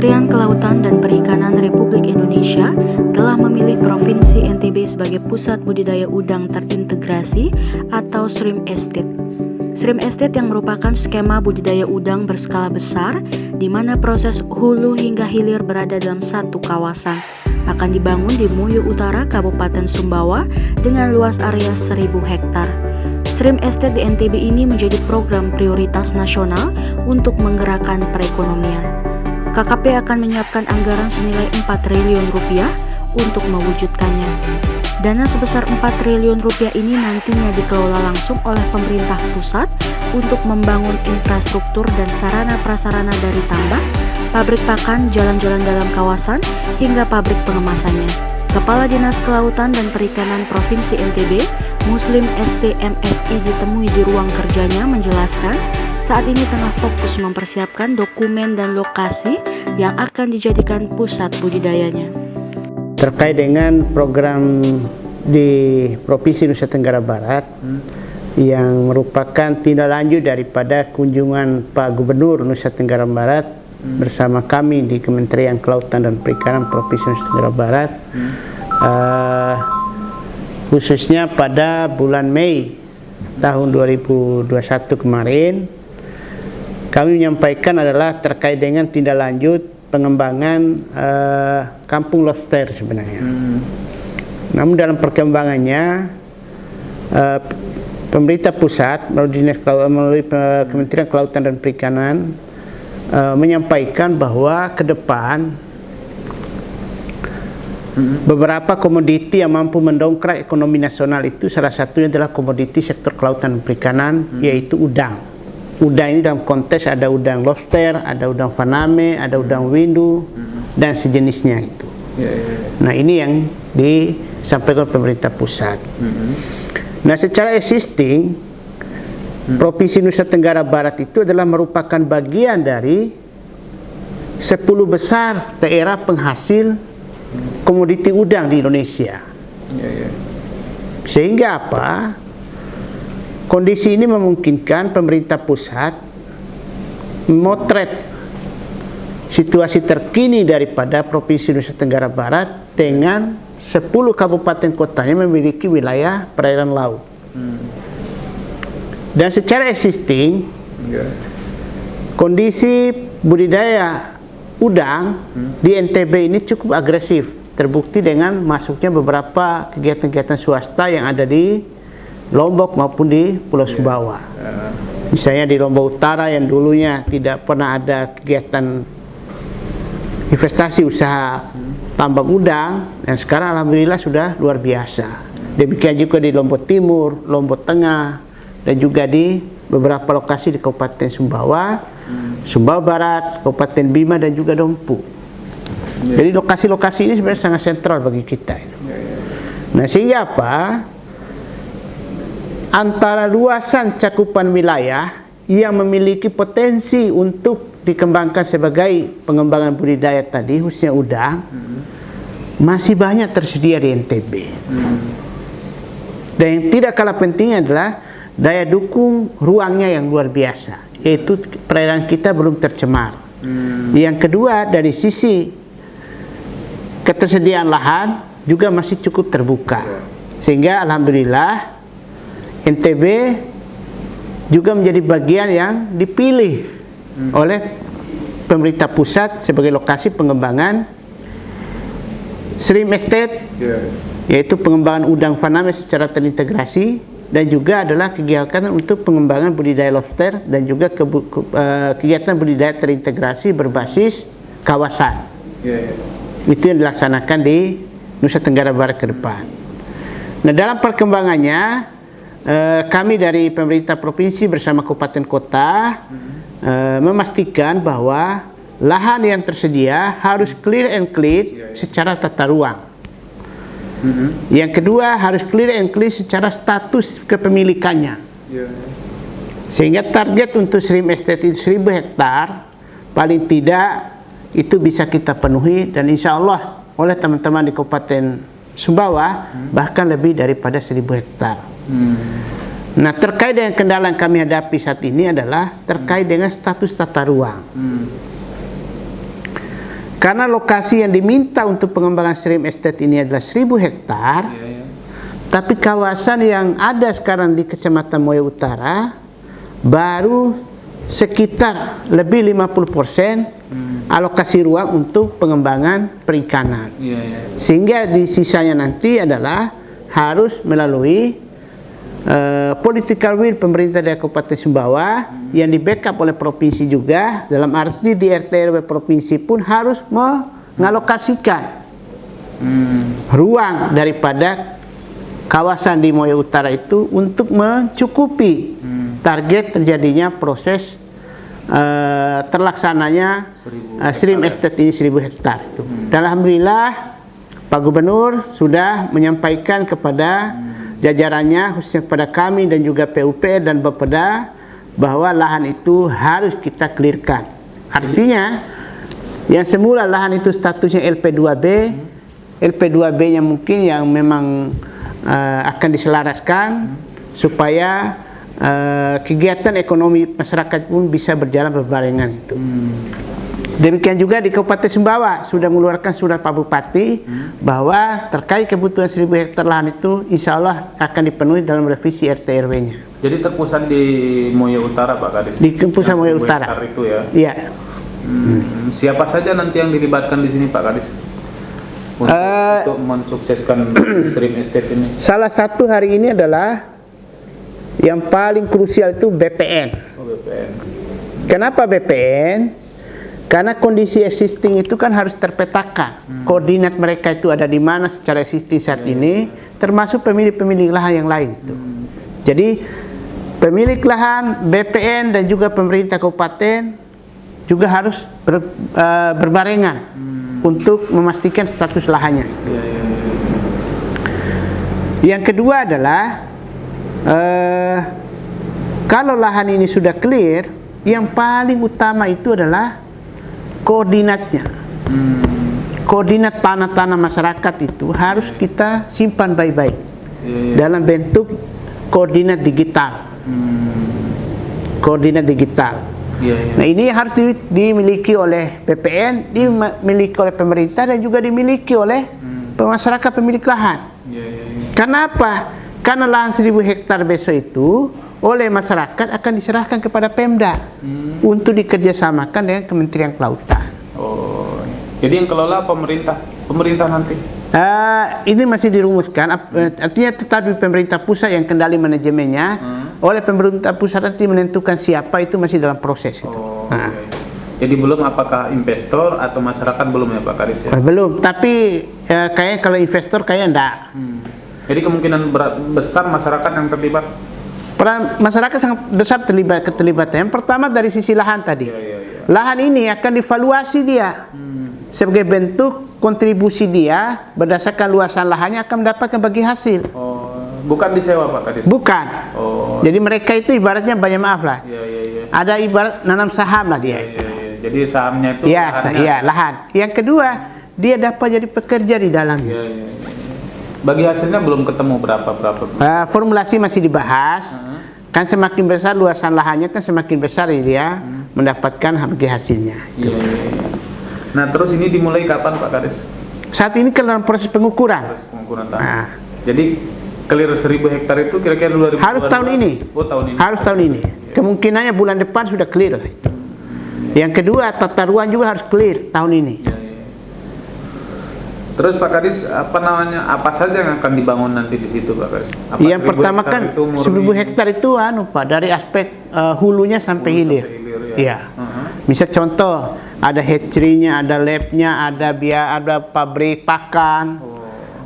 Kementerian Kelautan dan Perikanan Republik Indonesia telah memilih Provinsi NTB sebagai pusat budidaya udang terintegrasi atau Shrimp Estate. Shrimp Estate yang merupakan skema budidaya udang berskala besar di mana proses hulu hingga hilir berada dalam satu kawasan. Akan dibangun di Muyu Utara, Kabupaten Sumbawa dengan luas area 1.000 hektar. Shrimp Estate di NTB ini menjadi program prioritas nasional untuk menggerakkan perekonomian. KKP akan menyiapkan anggaran senilai 4 triliun rupiah untuk mewujudkannya. Dana sebesar 4 triliun rupiah ini nantinya dikelola langsung oleh pemerintah pusat untuk membangun infrastruktur dan sarana-prasarana dari tambak, pabrik pakan, jalan-jalan dalam kawasan, hingga pabrik pengemasannya. Kepala Dinas Kelautan dan Perikanan Provinsi NTB, Muslim STMSI ditemui di ruang kerjanya menjelaskan saat ini tengah fokus mempersiapkan dokumen dan lokasi yang akan dijadikan pusat budidayanya. Terkait dengan program di Provinsi Nusa Tenggara Barat yang merupakan tindak lanjut daripada kunjungan Pak Gubernur Nusa Tenggara Barat bersama kami di Kementerian Kelautan dan Perikanan Provinsi Nusa Tenggara Barat, khususnya pada bulan Mei tahun 2021 kemarin, kami menyampaikan adalah terkait dengan tindak lanjut pengembangan kampung lobster sebenarnya. Namun dalam perkembangannya pemerintah pusat melalui Kementerian Kelautan dan Perikanan menyampaikan bahwa ke depan beberapa komoditi yang mampu mendongkrak ekonomi nasional itu salah satunya adalah komoditi sektor kelautan dan perikanan, yaitu udang. Udang ini dalam konteks ada udang lobster, ada udang faname, ada udang windu, dan sejenisnya itu. Nah, ini yang disampaikan pemerintah pusat. Nah, secara existing Provinsi Nusa Tenggara Barat itu adalah merupakan bagian dari 10 besar daerah penghasil komoditi udang di Indonesia. Sehingga apa? Kondisi ini memungkinkan pemerintah pusat memotret situasi terkini daripada Provinsi Nusa Tenggara Barat dengan 10 kabupaten kotanya memiliki wilayah perairan laut. Dan secara existing, kondisi budidaya udang di NTB ini cukup agresif, terbukti dengan masuknya beberapa kegiatan-kegiatan swasta yang ada di Lombok maupun di Pulau Sumbawa. Misalnya di Lombok Utara yang dulunya tidak pernah ada kegiatan investasi usaha tambak udang, dan sekarang alhamdulillah sudah luar biasa. Demikian juga di Lombok Timur, Lombok Tengah, dan juga di beberapa lokasi di Kabupaten Sumbawa, Sumbawa Barat, Kabupaten Bima, dan juga Dompu. Jadi lokasi-lokasi ini sebenarnya sangat sentral bagi kita. Nah, sehingga apa? Antara luasan cakupan wilayah yang memiliki potensi untuk dikembangkan sebagai pengembangan budidaya tadi, khususnya udang, masih banyak tersedia di NTB. Dan yang tidak kalah penting adalah daya dukung ruangnya yang luar biasa, yaitu perairan kita belum tercemar. Yang kedua, dari sisi ketersediaan lahan juga masih cukup terbuka, sehingga alhamdulillah NTB juga menjadi bagian yang dipilih oleh pemerintah pusat sebagai lokasi pengembangan Shrimp Estate, yaitu pengembangan udang faname secara terintegrasi, dan juga adalah kegiatan untuk pengembangan budidaya lobster dan juga kegiatan budidaya terintegrasi berbasis kawasan. Itu yang dilaksanakan di Nusa Tenggara Barat ke depan. Nah, dalam perkembangannya kami dari pemerintah provinsi bersama kabupaten kota memastikan bahwa lahan yang tersedia harus clear and clean secara tata ruang. Yang kedua, harus clear and clean secara status kepemilikannya. Sehingga target untuk Shrimp Estate itu 1.000 hektar paling tidak itu bisa kita penuhi, dan insya Allah oleh teman-teman di Kabupaten Sumbawa bahkan lebih daripada 1.000 hektar. Nah, terkait dengan kendala yang kami hadapi saat ini adalah terkait dengan status tata ruang. karena lokasi yang diminta untuk pengembangan shrimp estate ini adalah 1.000 hektar, tapi kawasan yang ada sekarang di Kecamatan Moyo Utara baru sekitar lebih 50% alokasi ruang untuk pengembangan perikanan. Sehingga di sisanya nanti adalah harus melalui political will pemerintah daerah Kabupaten Sumbawa yang di backup oleh provinsi juga, dalam arti di RT RW provinsi pun harus mengalokasikan ruang daripada kawasan di Moyo Utara itu untuk mencukupi target terjadinya proses terlaksananya shrimp estate ini 1.000 hektar itu. Dan alhamdulillah Pak Gubernur sudah menyampaikan kepada jajarannya, khususnya kepada kami dan juga PUP dan Bapeda, bahwa lahan itu harus kita clearkan. Artinya yang semula lahan itu statusnya LP2B, LP2B-nya mungkin yang memang akan diselaraskan supaya kegiatan ekonomi masyarakat pun bisa berjalan berbarengan itu. Demikian juga di Kabupaten Sumbawa sudah mengeluarkan surat Pak Bupati bahwa terkait kebutuhan 1.000 hektar lahan itu insya Allah akan dipenuhi dalam revisi RT RW-nya. Jadi terpusat di Moyo Utara Pak Kades? Di pusat Moyo Utara. Itu ya? Iya. Siapa saja nanti yang dilibatkan di sini Pak Kades? Untuk mensukseskan shrimp estate ini? Salah satu hari ini adalah yang paling krusial itu BPN. Oh, BPN. Kenapa BPN? Karena kondisi existing itu kan harus terpetakan. Koordinat mereka itu ada di mana secara existing saat ini, termasuk pemilik-pemilik lahan yang lain itu. Jadi pemilik lahan, BPN dan juga pemerintah kabupaten juga harus berbarengan untuk memastikan status lahannya itu. Yang kedua adalah kalau lahan ini sudah clear, yang paling utama itu adalah koordinatnya. Koordinat tanah-tanah masyarakat itu harus kita simpan baik-baik dalam bentuk koordinat digital. Koordinat digital. Nah, ini harus dimiliki oleh BPN, dimiliki oleh pemerintah dan juga dimiliki oleh masyarakat pemilik lahan. Kenapa? Karena lahan 1.000 hektar besok itu oleh masyarakat akan diserahkan kepada Pemda untuk dikerjasamakan dengan Kementerian Kelautan. Oh, jadi yang kelola pemerintah nanti? Ini masih dirumuskan, artinya tetap di pemerintah pusat yang kendali manajemennya. Oleh pemerintah pusat nanti menentukan siapa, itu masih dalam proses itu. Jadi belum apakah investor atau masyarakat belum ya Pak Kades ya? Belum, tapi kayaknya kalau investor kayaknya enggak. Jadi kemungkinan besar masyarakat yang terlibat? Peran masyarakat sangat besar keterlibatannya. Yang pertama dari sisi lahan tadi. Lahan ini akan divaluasi dia sebagai bentuk kontribusi dia berdasarkan luasan lahannya akan mendapatkan bagi hasil. Bukan disewa Pak Kades? Bukan. Jadi mereka itu ibaratnya banyak maaf lah. Ada ibarat nanam saham lah dia. Jadi sahamnya itu lahan. Yang kedua, dia dapat jadi pekerja di dalamnya. Bagi hasilnya belum ketemu berapa? Formulasi masih dibahas. Kan semakin besar luasan lahannya kan semakin besar dia mendapatkan bagi hasilnya. Nah, terus ini dimulai kapan Pak Kades? Saat ini kan dalam proses pengukuran. Jadi clear 1.000 hektar itu kira-kira 2020? Harus tahun ini. Oh, tahun ini. Harus tahun ini. Kemungkinannya bulan depan sudah clear. Yang kedua, tata ruang juga harus clear tahun ini. Terus Pak Kades, apa saja yang akan dibangun nanti di situ Pak Kades? Yang pertama kan 1.000 hektar itu Pak, dari aspek hulunya sampai hilir. Misal contoh, ada hatchery-nya, ada lab-nya, ada pabrik pakan,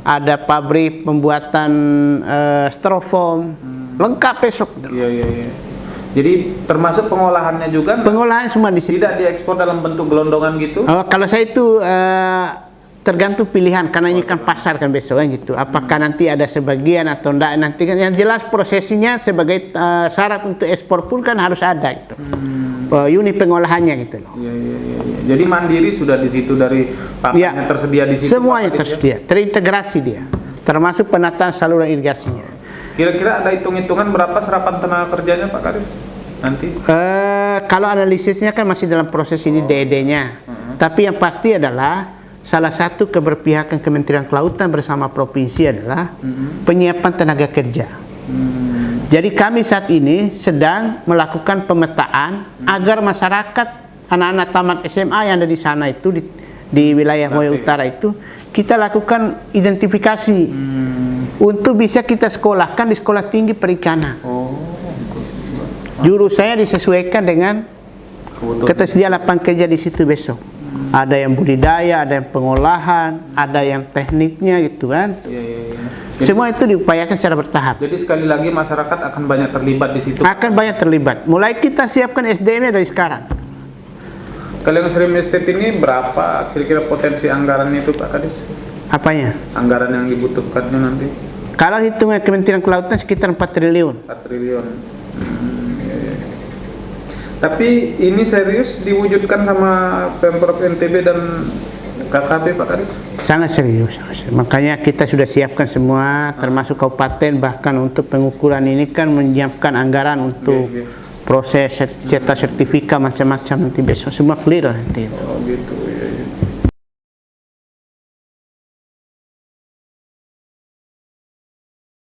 ada pabrik pembuatan styrofoam, lengkap besok. Jadi termasuk pengolahannya juga? Pengolahan semua di situ. Tidak diekspor dalam bentuk gelondongan gitu? Kalau saya itu tergantung pilihan, karena ini kan pasar kan besok kan gitu. Apakah nanti ada sebagian atau enggak, nanti kan yang jelas prosesinya sebagai syarat untuk ekspor pun kan harus ada gitu. Unit pengolahannya gitu loh. Jadi mandiri sudah di situ, dari pakannya tersedia di situ. Semuanya tersedia, terintegrasi dia, termasuk penataan saluran irigasinya. Kira-kira ada hitung-hitungan berapa serapan tenaga kerjanya Pak Kades nanti? Kalau analisisnya kan masih dalam proses ini DED-nya. Tapi yang pasti adalah salah satu keberpihakan Kementerian Kelautan bersama provinsi adalah penyiapan tenaga kerja. Jadi kami saat ini sedang melakukan pemetaan agar masyarakat, anak-anak tamat SMA yang ada di sana itu di wilayah Moyo Utara itu kita lakukan identifikasi untuk bisa kita sekolahkan di sekolah tinggi perikanan. Jurusannya disesuaikan dengan ketersediaan lapangan kerja di situ besok. Ada yang budidaya, ada yang pengolahan, ada yang tekniknya gitu kan. Semua itu diupayakan secara bertahap. Jadi sekali lagi masyarakat akan banyak terlibat di situ. Akan banyak terlibat. Mulai kita siapkan SDM-nya dari sekarang. Kalau yang SRIM Estate ini berapa kira-kira potensi anggarannya itu Pak Kadis? Apanya? Anggaran yang dibutuhkannya nanti? Kalau hitungan Kementerian Kelautan sekitar 4 triliun. 4 triliun. Iya. Tapi ini serius diwujudkan sama Pemprov NTB dan KKP Pak Kadis? Sangat serius. Makanya kita sudah siapkan semua, termasuk kabupaten, bahkan untuk pengukuran ini kan menyiapkan anggaran untuk proses cetak sertifika macam-macam nanti besok semua clear nanti. Oh gitu.